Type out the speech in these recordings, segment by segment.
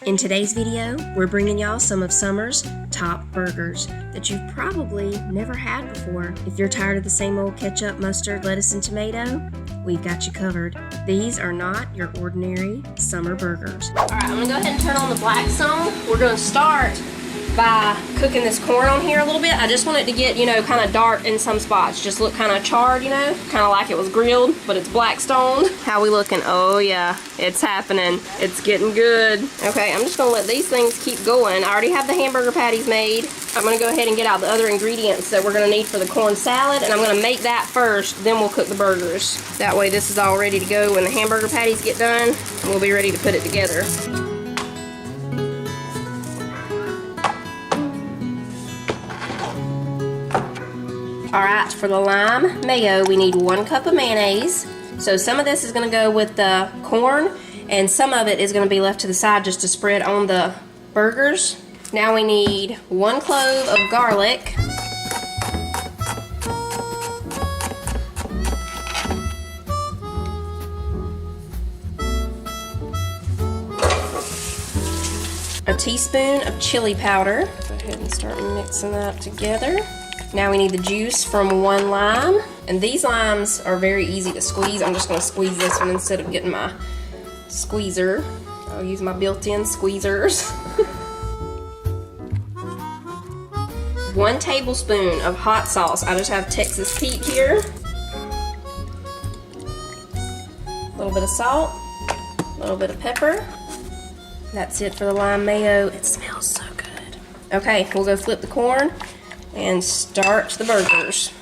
In today's video, we're bringing y'all some of summer's top burgers that you've probably never had before. If you're tired of the same old ketchup, mustard, lettuce, and tomato, we've got you covered. These are not your ordinary summer burgers. All right, I'm gonna go ahead and turn on the black zone. We're gonna start by cooking this corn on here a little bit. I just want it to get, kind of dark in some spots. Just look kind of charred, kind of like it was grilled, but it's black stoned. How we looking? Oh yeah, it's happening. It's getting good. Okay, I'm just gonna let these things keep going. I already have the hamburger patties made. I'm gonna go ahead and get out the other ingredients that we're gonna need for the corn salad, and I'm gonna make that first, then we'll cook the burgers. That way this is all ready to go when the hamburger patties get done, and we'll be ready to put it together. Alright, for the lime mayo, we need 1 cup of mayonnaise. So some of this is going to go with the corn, and some of it is going to be left to the side just to spread on the burgers. Now we need 1 clove of garlic. A teaspoon of chili powder. Go ahead and start mixing that together. Now we need the juice from 1 lime, and these limes are very easy to squeeze. I'm just going to squeeze this one instead of getting my squeezer. I'll use my built-in squeezers. 1 tablespoon of hot sauce. I just have Texas Pete here. A little bit of salt, a little bit of pepper. That's it for the lime mayo. It smells so good. Okay, we'll go flip the corn and start the burgers.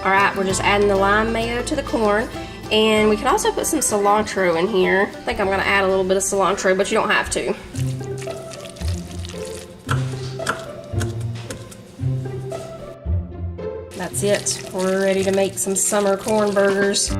Alright, we're just adding the lime mayo to the corn, and we can also put some cilantro in here. I think I'm going to add a little bit of cilantro, but you don't have to. That's it. We're ready to make some summer corn burgers.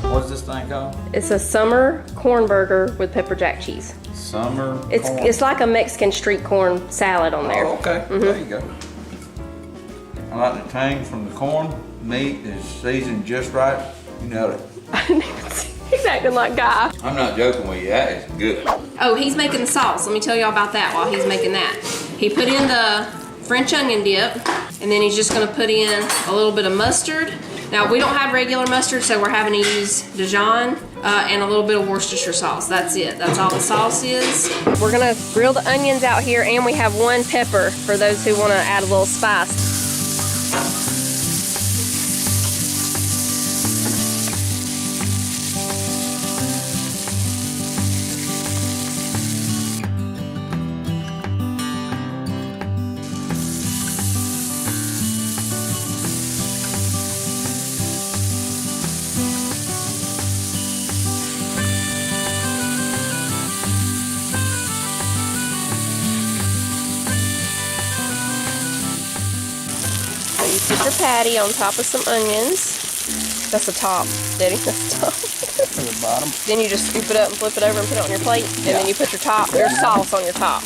What's this thing called? It's a summer corn burger with pepper jack cheese. Summer corn. It's like a Mexican street corn salad on there. Oh, okay. There you go. I like the tang from the corn. Meat is seasoned just right. You know it. I didn't even see. He's acting like Guy. I'm not joking with you. That is good. Oh, he's making the sauce. Let me tell y'all about that while he's making that. He put in the French onion dip, and then he's just gonna put in a little bit of mustard. Now, we don't have regular mustard, so we're having to use Dijon and a little bit of Worcestershire sauce. That's it. That's all the sauce is. We're gonna grill the onions out here, and we have 1 pepper for those who wanna add a little spice. Put your patty on top of some onions. That's the top, Daddy. That's the top. To the bottom. Then you just scoop it up and flip it over and put it on your plate, and then you put your sauce on your top.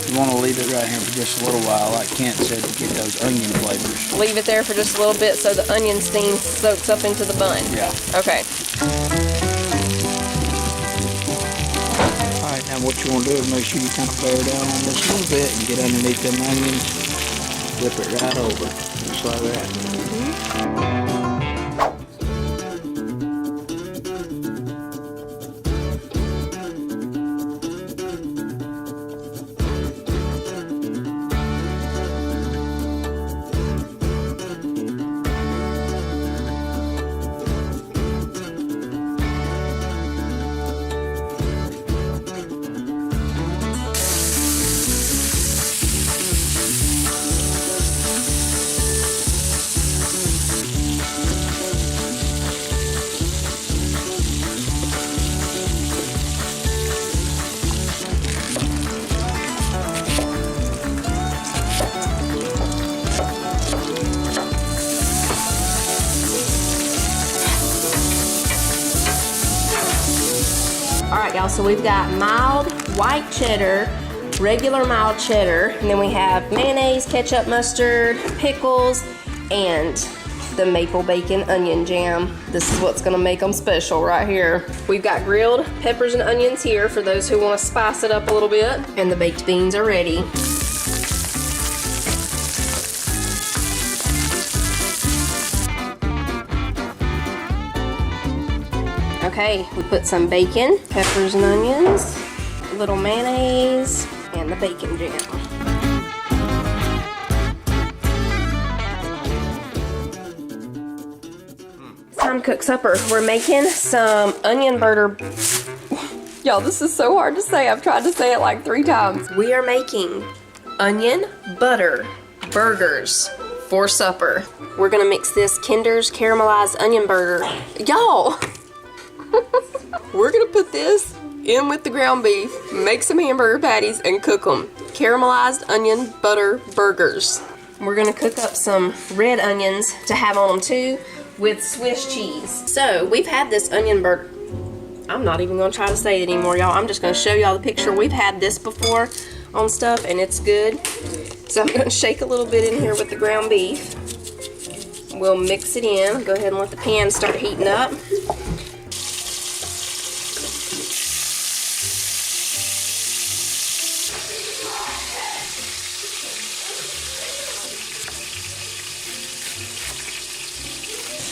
You want to leave it right here for just a little while, like Kent said, to get those onion flavors. Leave it there for just a little bit so the onion steam soaks up into the bun. Yeah. Okay. All right, now what you want to do is make sure you kind of bear down on this a little bit and get underneath them onions. Flip it right over, just like that. All right, y'all, so we've got mild white cheddar, regular mild cheddar, and then we have mayonnaise, ketchup, mustard, pickles, and the maple bacon onion jam. This is what's gonna make them special right here. We've got grilled peppers and onions here for those who wanna spice it up a little bit, and the baked beans are ready. Okay, we put some bacon, peppers and onions, a little mayonnaise, and the bacon jam. It's time to cook supper. We're making some onion butter. Y'all, this is so hard to say. I've tried to say it like 3 times. We are making onion butter burgers for supper. We're gonna mix this Kinder's caramelized onion burger. Y'all! We're gonna put this in with the ground beef, make some hamburger patties, and cook them. Caramelized onion butter burgers. We're gonna cook up some red onions to have on them too with Swiss cheese. So we've had this onion burger. I'm not even gonna try to say it anymore, y'all. I'm just gonna show y'all the picture. We've had this before on stuff and it's good. So I'm gonna shake a little bit in here with the ground beef. We'll mix it in. Go ahead and let the pan start heating up.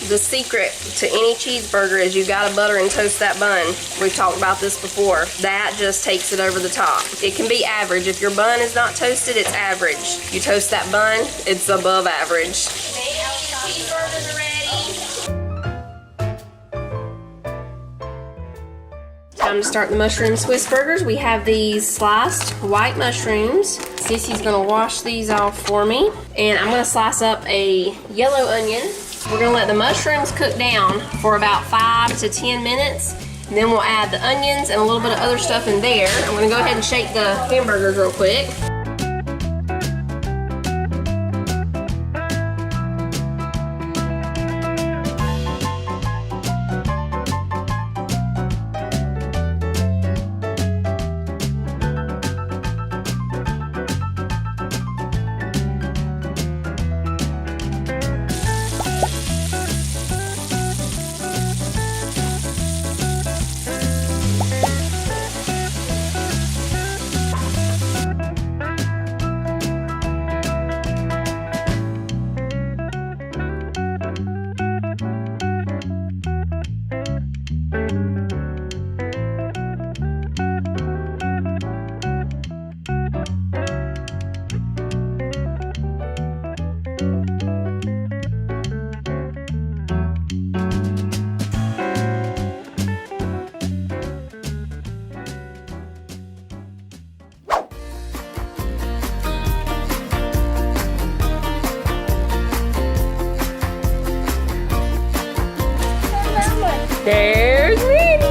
The secret to any cheeseburger is you gotta butter and toast that bun. We've talked about this before. That just takes it over the top. It can be average. If your bun is not toasted, it's average. You toast that bun, it's above average. Cheeseburgers are ready. Time to start the mushroom Swiss burgers. We have these sliced white mushrooms. Sissy's gonna wash these off for me. And I'm gonna slice up a yellow onion. We're gonna let the mushrooms cook down for about 5 to 10 minutes. And then we'll add the onions and a little bit of other stuff in there. I'm gonna go ahead and shake the hamburgers real quick. There's Minnie!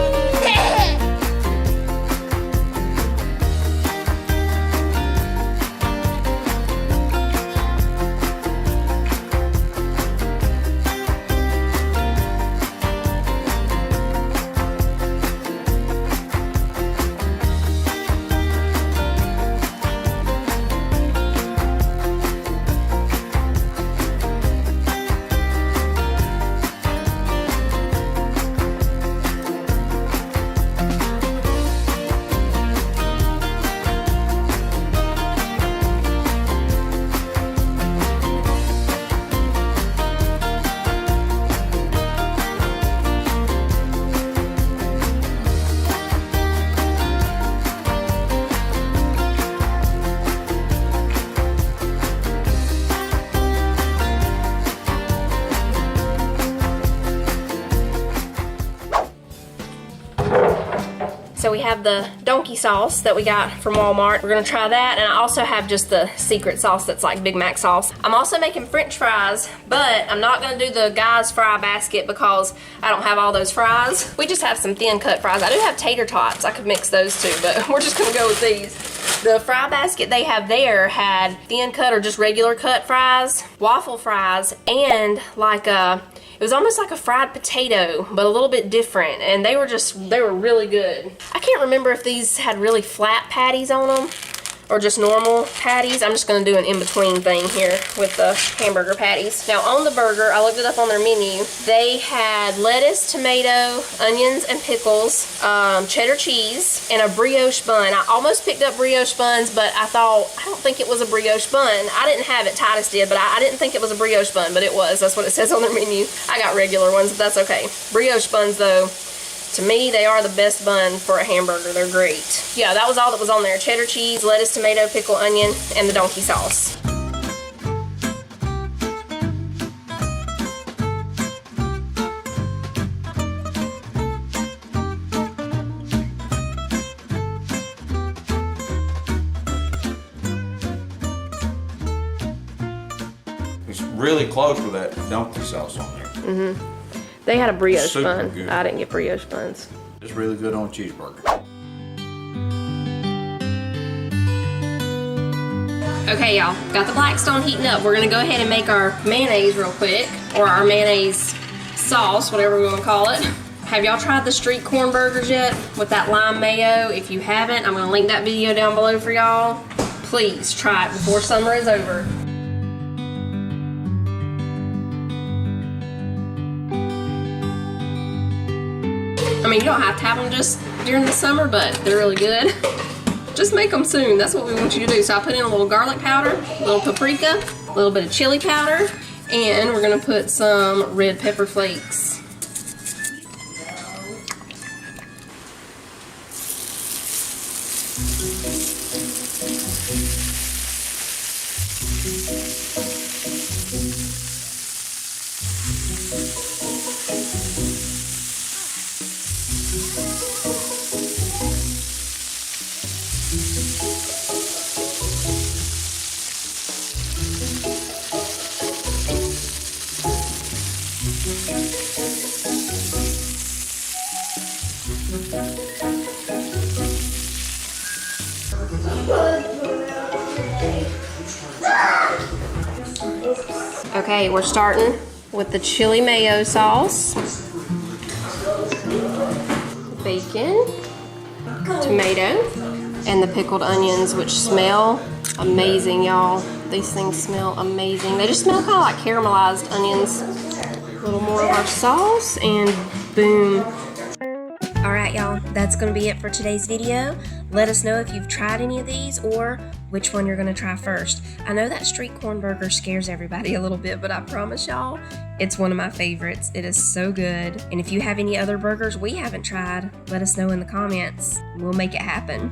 So we have the donkey sauce that we got from Walmart. We're gonna try that, and I also have just the secret sauce that's like Big Mac sauce. I'm also making French fries, but I'm not gonna do the Guy's fry basket because I don't have all those fries. We just have some thin cut fries. I do have tater tots. I could mix those too, but we're just gonna go with these. The fry basket they have there had thin cut or just regular cut fries, waffle fries, and like it was almost like a fried potato, but a little bit different, and they were really good. I can't remember if these had really flat patties on them or just normal patties. I'm just gonna do an in-between thing here with the hamburger patties. Now on the burger, I looked it up on their menu. They had lettuce, tomato, onions, and pickles, cheddar cheese, and a brioche bun. I almost picked up brioche buns, but I don't think it was a brioche bun. I didn't have it, Titus did, but I didn't think it was a brioche bun, but it was. That's what it says on their menu. I got regular ones, but that's okay. Brioche buns though, to me, they are the best bun for a hamburger. They're great. Yeah, that was all that was on there. Cheddar cheese, lettuce, tomato, pickle, onion, and the donkey sauce. It's really close with that donkey sauce on there. Mm-hmm. They had a brioche Super bun. good. I didn't get brioche buns. It's really good on a cheeseburger. Okay, y'all, got the Blackstone heating up. We're gonna go ahead and make our mayonnaise real quick, or our mayonnaise sauce, whatever we wanna call it. Have y'all tried the street corn burgers yet with that lime mayo? If you haven't, I'm gonna link that video down below for y'all. Please try it before summer is over. I mean, you don't have to have them just during the summer, but they're really good. Just make them soon. That's what we want you to do. So I put in a little garlic powder, a little paprika, a little bit of chili powder, and we're gonna put some red pepper flakes. Okay, we're starting with the chili mayo sauce, bacon, tomato, and the pickled onions, which smell amazing, y'all. These things smell amazing. They just smell kind of like caramelized onions. A little more of our sauce, and boom. Alright, y'all, that's going to be it for today's video. Let us know if you've tried any of these or which one you're going to try first. I know that street corn burger scares everybody a little bit, but I promise y'all, it's one of my favorites. It is so good. And if you have any other burgers we haven't tried, let us know in the comments. We'll make it happen.